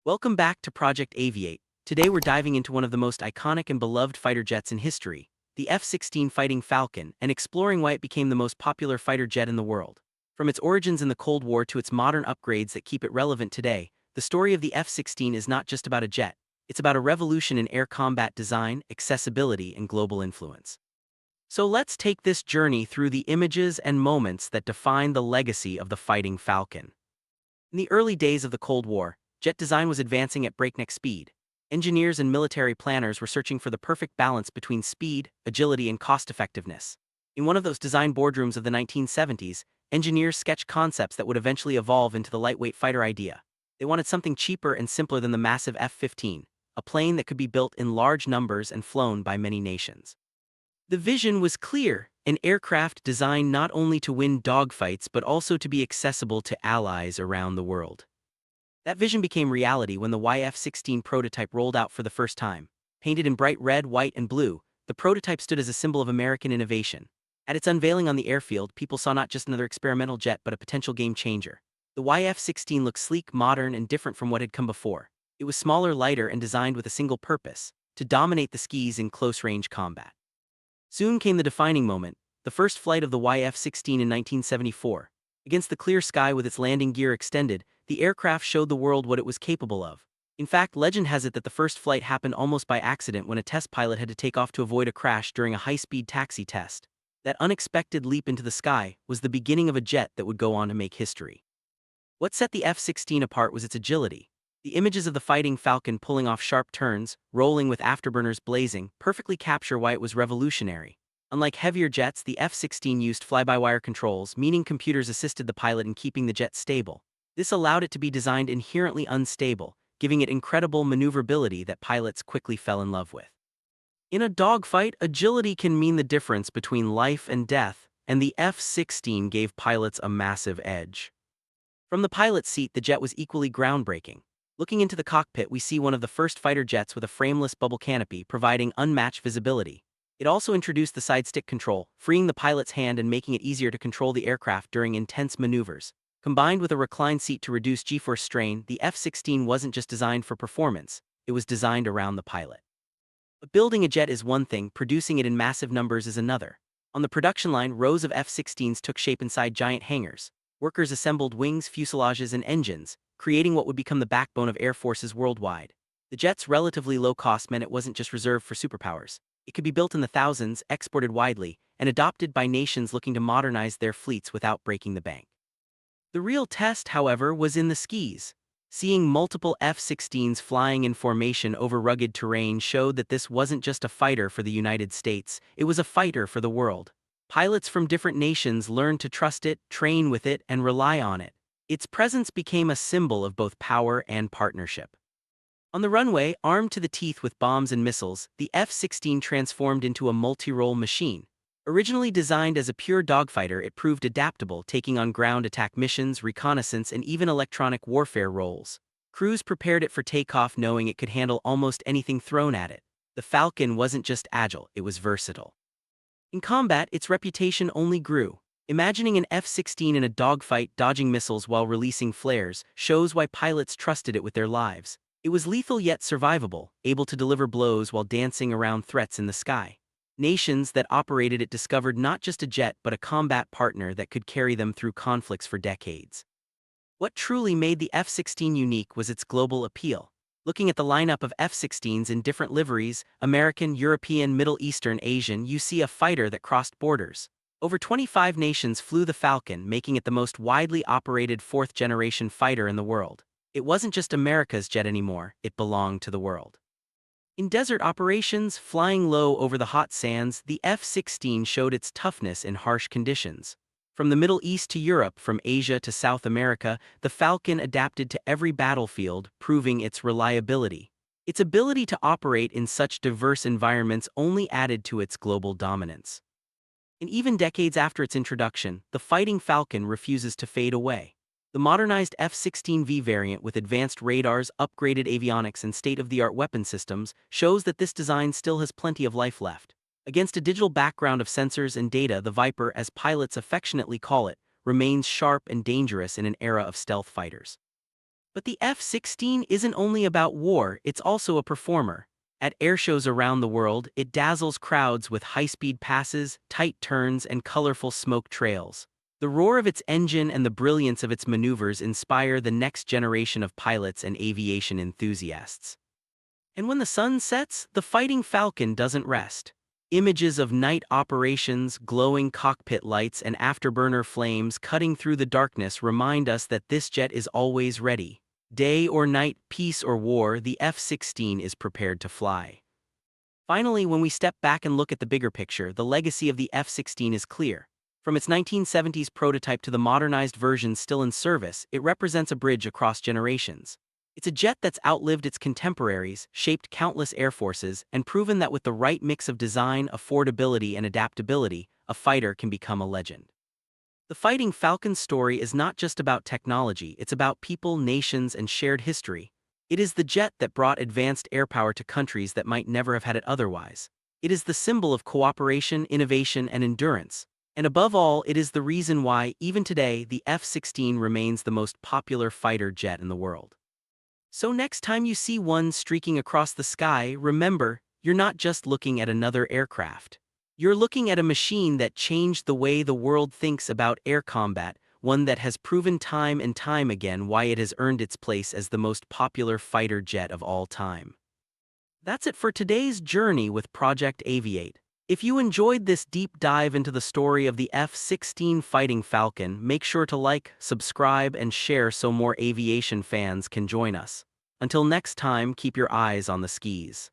Welcome back to Project Aviate. Today we're diving into one of the most iconic and beloved fighter jets in history, the F-16 Fighting Falcon, and exploring why it became the most popular fighter jet in the world. From its origins in the Cold War to its modern upgrades that keep it relevant today, the story of the F-16 is not just about a jet, it's about a revolution in air combat design, accessibility, and global influence. So let's take this journey through the images and moments that define the legacy of the Fighting Falcon. In the early days of the Cold War, jet design was advancing at breakneck speed. Engineers and military planners were searching for the perfect balance between speed, agility, and cost-effectiveness. In one of those design boardrooms of the 1970s, engineers sketched concepts that would eventually evolve into the lightweight fighter idea. They wanted something cheaper and simpler than the massive F-15, a plane that could be built in large numbers and flown by many nations. The vision was clear, an aircraft designed not only to win dogfights but also to be accessible to allies around the world. That vision became reality when the YF-16 prototype rolled out for the first time. Painted in bright red, white, and blue, the prototype stood as a symbol of American innovation. At its unveiling on the airfield, people saw not just another experimental jet but a potential game changer. The YF-16 looked sleek, modern, and different from what had come before. It was smaller, lighter, and designed with a single purpose: to dominate the skies in close-range combat. Soon came the defining moment, the first flight of the YF-16 in 1974. Against the clear sky with its landing gear extended, the aircraft showed the world what it was capable of. In fact, legend has it that the first flight happened almost by accident when a test pilot had to take off to avoid a crash during a high-speed taxi test. That unexpected leap into the sky was the beginning of a jet that would go on to make history. What set the F-16 apart was its agility. The images of the Fighting Falcon pulling off sharp turns, rolling with afterburners blazing, perfectly capture why it was revolutionary. Unlike heavier jets, the F-16 used fly-by-wire controls, meaning computers assisted the pilot in keeping the jet stable. This allowed it to be designed inherently unstable, giving it incredible maneuverability that pilots quickly fell in love with. In a dogfight, agility can mean the difference between life and death, and the F-16 gave pilots a massive edge. From the pilot's seat, the jet was equally groundbreaking. Looking into the cockpit, we see one of the first fighter jets with a frameless bubble canopy, providing unmatched visibility. It also introduced the side stick control, freeing the pilot's hand and making it easier to control the aircraft during intense maneuvers. Combined with a reclined seat to reduce G-force strain, the F-16 wasn't just designed for performance, it was designed around the pilot. But building a jet is one thing, producing it in massive numbers is another. On the production line, rows of F-16s took shape inside giant hangars. Workers assembled wings, fuselages, and engines, creating what would become the backbone of air forces worldwide. The jet's relatively low cost meant it wasn't just reserved for superpowers. It could be built in the thousands, exported widely, and adopted by nations looking to modernize their fleets without breaking the bank. The real test, however, was in the skies. Seeing multiple F-16s flying in formation over rugged terrain showed that this wasn't just a fighter for the United States, it was a fighter for the world. Pilots from different nations learned to trust it, train with it, and rely on it. Its presence became a symbol of both power and partnership. On the runway, armed to the teeth with bombs and missiles, the F-16 transformed into a multirole machine. Originally designed as a pure dogfighter, it proved adaptable, taking on ground attack missions, reconnaissance, and even electronic warfare roles. Crews prepared it for takeoff knowing it could handle almost anything thrown at it. The Falcon wasn't just agile, it was versatile. In combat, its reputation only grew. Imagining an F-16 in a dogfight dodging missiles while releasing flares shows why pilots trusted it with their lives. It was lethal yet survivable, able to deliver blows while dancing around threats in the sky. Nations that operated it discovered not just a jet but a combat partner that could carry them through conflicts for decades. What truly made the F-16 unique was its global appeal. Looking at the lineup of F-16s in different liveries, American, European, Middle Eastern, Asian, you see a fighter that crossed borders. Over 25 nations flew the Falcon, making it the most widely operated fourth-generation fighter in the world. It wasn't just America's jet anymore, it belonged to the world. In desert operations, flying low over the hot sands, the F-16 showed its toughness in harsh conditions. From the Middle East to Europe, from Asia to South America, the Falcon adapted to every battlefield, proving its reliability. Its ability to operate in such diverse environments only added to its global dominance. And even decades after its introduction, the Fighting Falcon refuses to fade away. The modernized F-16V variant with advanced radars, upgraded avionics, and state-of-the-art weapon systems shows that this design still has plenty of life left. Against a digital background of sensors and data, the Viper, as pilots affectionately call it, remains sharp and dangerous in an era of stealth fighters. But the F-16 isn't only about war, it's also a performer. At airshows around the world, it dazzles crowds with high-speed passes, tight turns, and colorful smoke trails. The roar of its engine and the brilliance of its maneuvers inspire the next generation of pilots and aviation enthusiasts. And when the sun sets, the Fighting Falcon doesn't rest. Images of night operations, glowing cockpit lights, and afterburner flames cutting through the darkness remind us that this jet is always ready. Day or night, peace or war, the F-16 is prepared to fly. Finally, when we step back and look at the bigger picture, the legacy of the F-16 is clear. From its 1970s prototype to the modernized version still in service, it represents a bridge across generations. It's a jet that's outlived its contemporaries, shaped countless air forces, and proven that with the right mix of design, affordability, and adaptability, a fighter can become a legend. The Fighting Falcon's story is not just about technology, it's about people, nations, and shared history. It is the jet that brought advanced air power to countries that might never have had it otherwise. It is the symbol of cooperation, innovation, and endurance. And above all, it is the reason why, even today, the F-16 remains the most popular fighter jet in the world. So next time you see one streaking across the sky, remember, you're not just looking at another aircraft. You're looking at a machine that changed the way the world thinks about air combat, one that has proven time and time again why it has earned its place as the most popular fighter jet of all time. That's it for today's journey with Project Aviate. If you enjoyed this deep dive into the story of the F-16 Fighting Falcon, make sure to like, subscribe, and share so more aviation fans can join us. Until next time, keep your eyes on the skis.